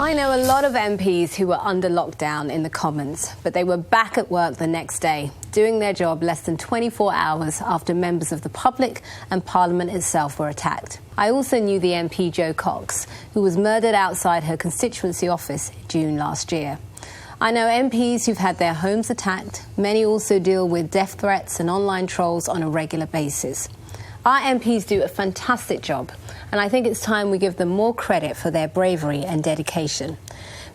I know a lot of MPs who were under lockdown in the Commons, but they were back at work the next day, doing their job less than 24 hours after members of the public and Parliament itself were attacked. I also knew the MP Jo Cox, who was murdered outside her constituency office in June last year. I know MPs who've had their homes attacked. Many also deal with death threats and online trolls on a regular basis. Our MPs do a fantastic job, and I think it's time we give them more credit for their bravery and dedication.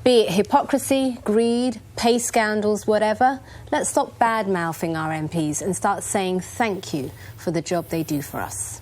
Be it hypocrisy, greed, pay scandals, whatever, let's stop bad-mouthing our MPs and start saying thank you for the job they do for us.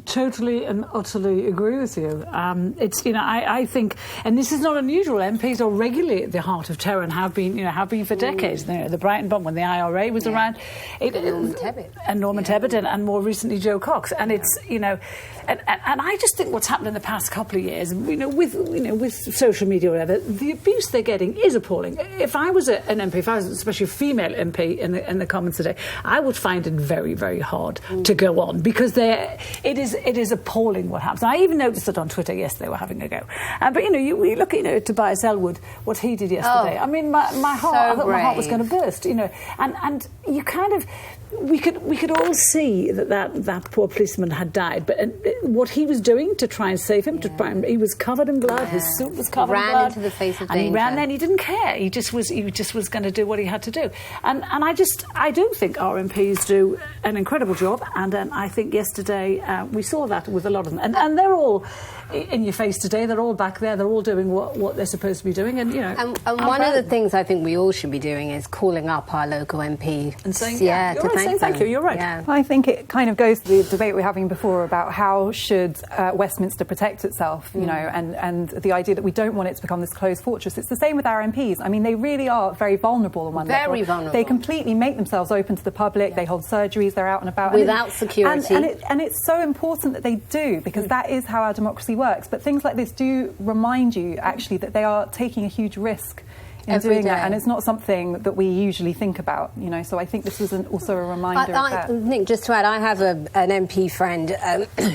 Totally and utterly agree with you. I think, and this is not unusual. MPs are regularly at the heart of terror and have been for decades. The Brighton bomb when the IRA was around, Norman Tebbit, and more recently Jo Cox. And it's and I just think what's happened in the past couple of years, with social media or whatever, the abuse they're getting is appalling. If I was an MP, if I was especially a female MP in the Commons today, I would find it very, very hard to go on because it is appalling what happens. I even noticed it on Twitter yesterday. We're having a go, but we look at Tobias Ellwood, what he did yesterday. I mean, my heart, I thought my heart was going to burst. And you kind of. We could all see that poor policeman had died, but what he was doing to try and save him, he was covered in blood. His suit was covered in blood. Ran into the face of danger. And he ran there and he didn't care. He just was going to do what he had to do. And I do think our MPs do an incredible job. And I think yesterday we saw that with a lot of them. And they're all in your face today. They're all back there. They're all doing what they're supposed to be doing. And And one of the things I think we all should be doing is calling up our local MP and saying, thank you. You're right. Yeah. I think it kind of goes to the debate we were having before about how should Westminster protect itself, and the idea that we don't want it to become this closed fortress. It's the same with our MPs. I mean, they really are very vulnerable on one level. Very vulnerable. They completely make themselves open to the public. Yeah. They hold surgeries. They're out and about. Without security. And it's so important that they do, because that is how our democracy works. But things like this do remind you, actually, that they are taking a huge risk in doing that, and it's not something that we usually think about, so I think this was also a reminder of that. Nick, just to add, I have an MP friend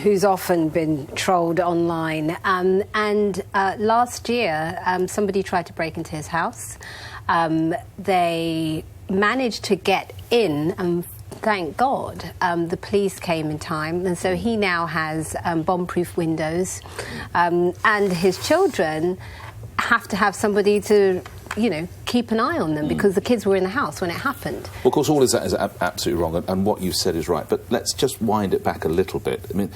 who's often been trolled online, and last year somebody tried to break into his house. They managed to get in, and thank God the police came in time, and so he now has bomb-proof windows, and his children have to have somebody to keep an eye on them because the kids were in the house when it happened. Well, of course, all of that is absolutely wrong, and what you've said is right, but let's just wind it back a little bit. I mean,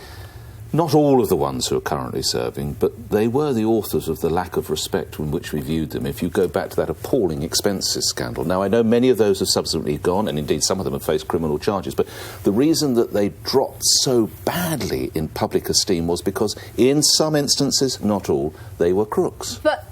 not all of the ones who are currently serving, but they were the authors of the lack of respect in which we viewed them. If you go back to that appalling expenses scandal. Now, I know many of those have subsequently gone, and indeed some of them have faced criminal charges, but the reason that they dropped so badly in public esteem was because, in some instances, not all, they were crooks. But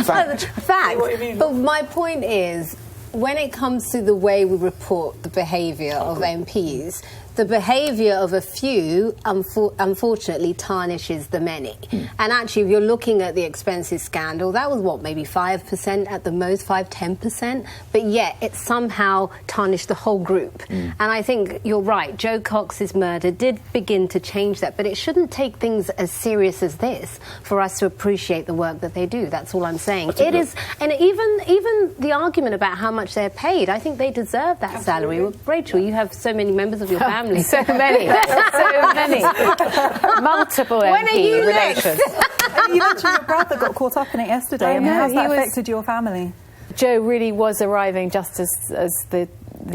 fact. But my point is, when it comes to the way we report the behaviour of MPs, the behaviour of a few, unfortunately, tarnishes the many. And actually, if you're looking at the expenses scandal, that was, maybe 5% at the most, 5-10%? But yet, it somehow tarnished the whole group. And I think you're right, Jo Cox's murder did begin to change that, but it shouldn't take things as serious as this for us to appreciate the work that they do. That's all I'm saying. It is, and even the argument about how much they're paid, I think they deserve that salary. Well, Rachel, you have so many members of your family. So many. Multiple When MP are you relations. You mentioned your brother got caught up in it yesterday. How's that affected your family? Joe really was arriving just as the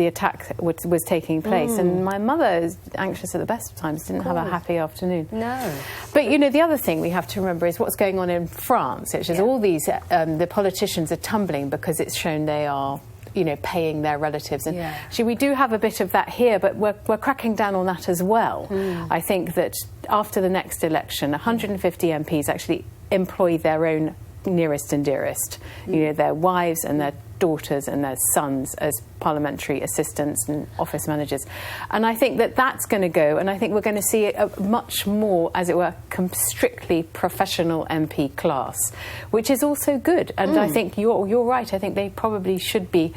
attack was taking place, and my mother is anxious at the best of times, didn't have a happy afternoon. No. But the other thing we have to remember is what's going on in France, which is all these the politicians are tumbling because it's shown they are paying their relatives. And actually, we do have a bit of that here, but we're cracking down on that as well. I think that after the next election, 150 MPs actually employ their own nearest and dearest, their wives and their daughters and their sons as parliamentary assistants and office managers. And I think that that's going to go, and I think we're going to see a much more, as it were, strictly professional MP class, which is also good. And I think you're right. I think they probably should be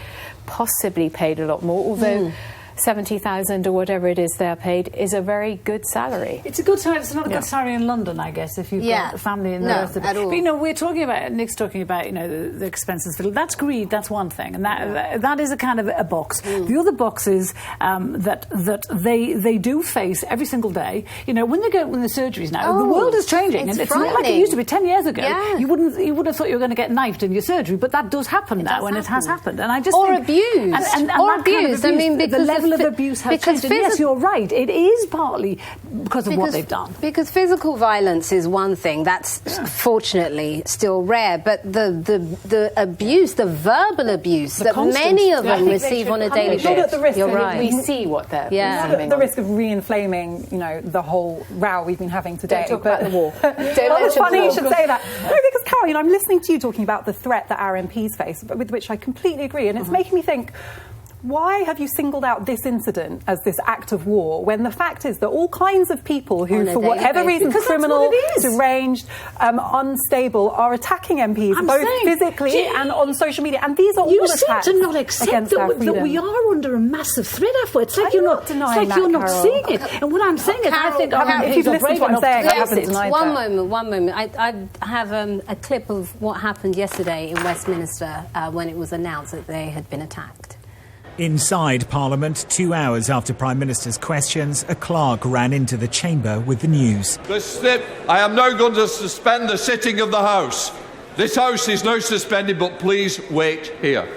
possibly paid a lot more, although 70,000 or whatever it is they're paid is a very good salary. It's a good salary. It's not a good salary in London, I guess, if you've got a family and the rest of it. At all. But, we're talking about, Nick's talking about, the expenses. That's greed, that's one thing, and that is a kind of a box. The other box is that they do face every single day. When they go in the surgeries now, the world is changing, and it's not like it used to be 10 years ago. Yeah. You would have thought you were going to get knifed in your surgery, but that does happen now, and it has happened. And I just or think, abused, and or that kind of abuse. I mean, because the level of abuse has changed. And yes, you're right. It is partly because of what they've done. Because physical violence is one thing that's fortunately still rare, but the abuse, the verbal abuse that many of them receive on a daily basis. You're right. We see what they're not at the risk of re-inflaming, the whole row we've been having today. Don't talk about the war. It's funny you should say that. No, because Carol, I'm listening to you talking about the threat that our MPs face, with which I completely agree, and it's making me think, why have you singled out this incident as this act of war when the fact is that all kinds of people who, for whatever reason, criminal, deranged, unstable, are attacking MPs physically and on social media, and these are all attacks. You seem to not accept that we are under a massive threat. It's like you're not denying that, Carol. Not seeing it. And what I'm saying is, I think if you've listened to what I'm saying, I haven't denied that. One moment. I have a clip of what happened yesterday in Westminster when it was announced that they had been attacked. Inside Parliament, 2 hours after Prime Minister's questions, a clerk ran into the chamber with the news. I am now going to suspend the sitting of the House. This House is now suspended, but please wait here.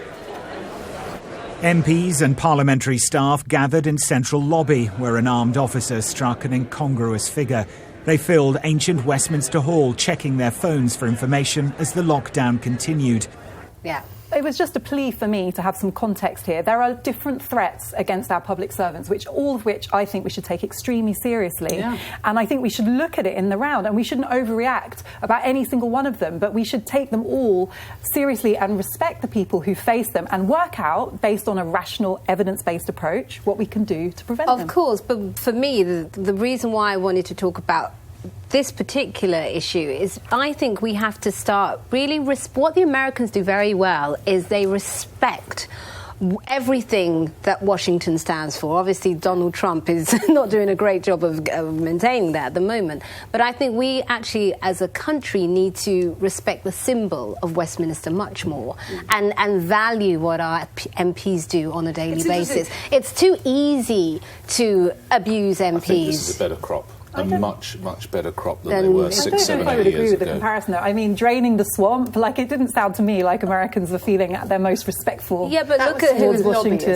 MPs and parliamentary staff gathered in Central Lobby, where an armed officer struck an incongruous figure. They filled ancient Westminster Hall, checking their phones for information as the lockdown continued. Yeah. It was just a plea for me to have some context here. There are different threats against our public servants, all of which I think we should take extremely seriously. Yeah. And I think we should look at it in the round, and we shouldn't overreact about any single one of them, but we should take them all seriously and respect the people who face them and work out, based on a rational, evidence-based approach, what we can do to prevent them. Of course, but for me, the reason why I wanted to talk about this particular issue is I think we have to start really what the Americans do very well is they respect everything that Washington stands for. Obviously, Donald Trump is not doing a great job of maintaining that at the moment. But I think we actually, as a country, need to respect the symbol of Westminster much more and value what our MPs do on a daily basis. It's too easy to abuse MPs. I think this is a better crop. A much, much better crop than they were 6, 7, 8 years ago. I would agree with the comparison, though. I mean, draining the swamp, it didn't sound to me like Americans were feeling at their most respectful. Yeah, but look at who was Washington.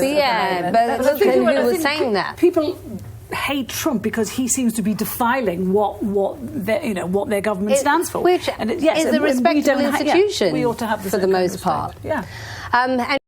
But look at who was saying that. People hate Trump because he seems to be defiling what their government stands for, which is a respectable institution we ought to have for the most part. Yeah.